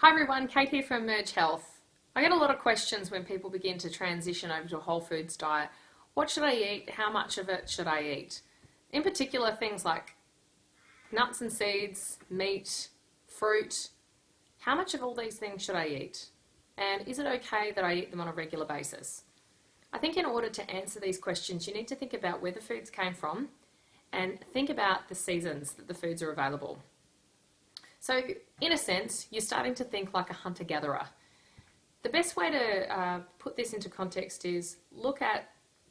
Hi everyone, Kate here from Merge Health. I get a lot of questions when people begin to transition over to a whole foods diet. What should I eat? How much of it should I eat? In particular, things like nuts and seeds, meat, fruit. How much of all these things should I eat? And is it okay that I eat them on a regular basis? I think in order to answer these questions, you need to think about where the foods came from and think about the seasons that the foods are available. So in a sense, you're starting to think like a hunter-gatherer. The best way to put this into context is look at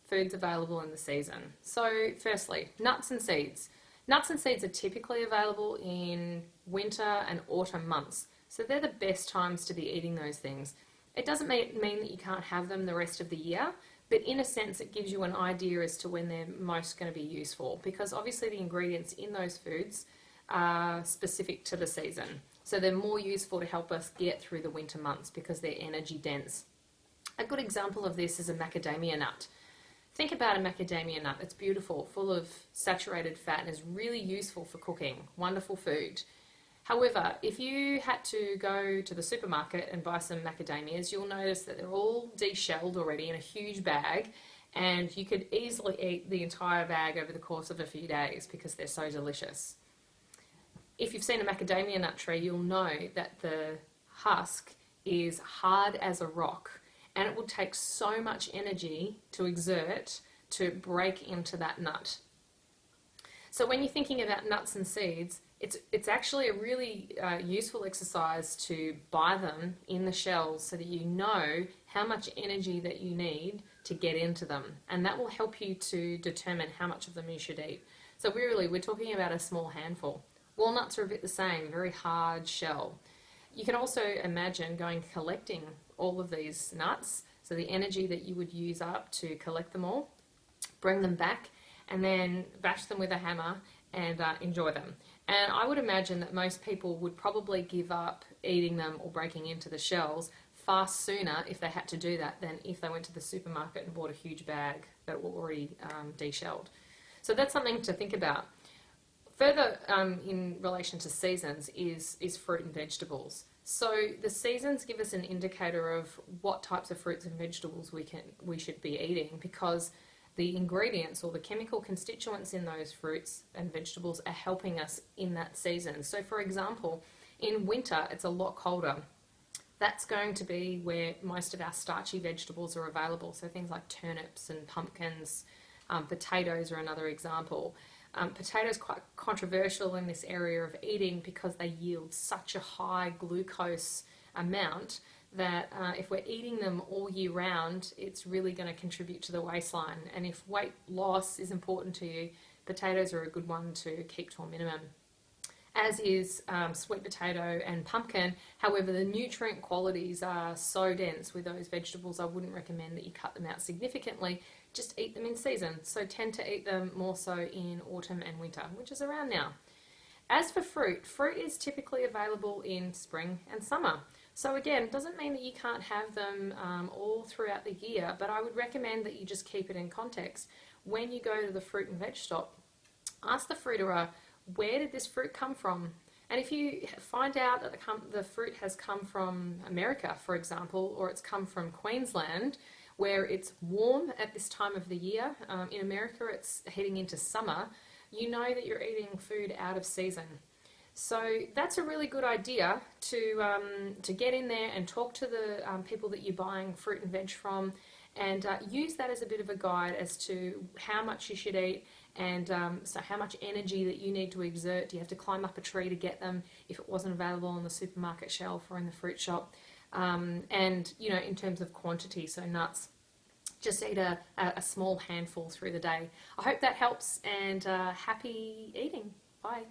foods available in the season. So firstly, nuts and seeds. Nuts and seeds are typically available in winter and autumn months. So they're the best times to be eating those things. It doesn't mean that you can't have them the rest of the year, but in a sense it gives you an idea as to when they're most going to be useful, because obviously the ingredients in those foods are specific to the season. So they're more useful to help us get through the winter months because they're energy dense. A good example of this is a macadamia nut. Think about a macadamia nut. It's beautiful, full of saturated fat, and is really useful for cooking. Wonderful food. However, if you had to go to the supermarket and buy some macadamias, you'll notice that they're all deshelled already in a huge bag, and you could easily eat the entire bag over the course of a few days because they're so delicious. If you've seen a macadamia nut tree, you'll know that the husk is hard as a rock, and it will take so much energy to exert to break into that nut. So when you're thinking about nuts and seeds, it's actually a really useful exercise to buy them in the shells so that you know how much energy that you need to get into them, and that will help you to determine how much of them you should eat. So we're talking about a small handful. Walnuts are a bit the same, very hard shell. You can also imagine going collecting all of these nuts, so the energy that you would use up to collect them all, bring them back, and then bash them with a hammer and enjoy them. And I would imagine that most people would probably give up eating them or breaking into the shells far sooner if they had to do that than if they went to the supermarket and bought a huge bag that were already deshelled. So that's something to think about. Further, in relation to seasons is fruit and vegetables. So the seasons give us an indicator of what types of fruits and vegetables we should be eating, because the ingredients or the chemical constituents in those fruits and vegetables are helping us in that season. So for example, in winter it's a lot colder. That's going to be where most of our starchy vegetables are available. So things like turnips and pumpkins, potatoes are another example. Potatoes are quite controversial in this area of eating because they yield such a high glucose amount that if we're eating them all year round, it's really going to contribute to the waistline. And if weight loss is important to you, potatoes are a good one to keep to a minimum, as is sweet potato and pumpkin. However, the nutrient qualities are so dense with those vegetables, I wouldn't recommend that you cut them out significantly. Just eat them in season. So tend to eat them more so in autumn and winter, which is around now. As for fruit, fruit is typically available in spring and summer. So again, it doesn't mean that you can't have them all throughout the year, but I would recommend that you just keep it in context. When you go to the fruit and veg shop, ask the fruiterer, where did this fruit come from? And if you find out that the fruit has come from America, for example, or it's come from Queensland, where it's warm at this time of the year, in America it's heading into summer, you know that you're eating food out of season. So that's a really good idea to get in there and talk to the people that you're buying fruit and veg from, and use that as a bit of a guide as to how much you should eat, and so how much energy that you need to exert. Do you have to climb up a tree to get them if it wasn't available on the supermarket shelf or in the fruit shop? And you know, in terms of quantity, so nuts, just eat a small handful through the day. I hope that helps, and happy eating. Bye.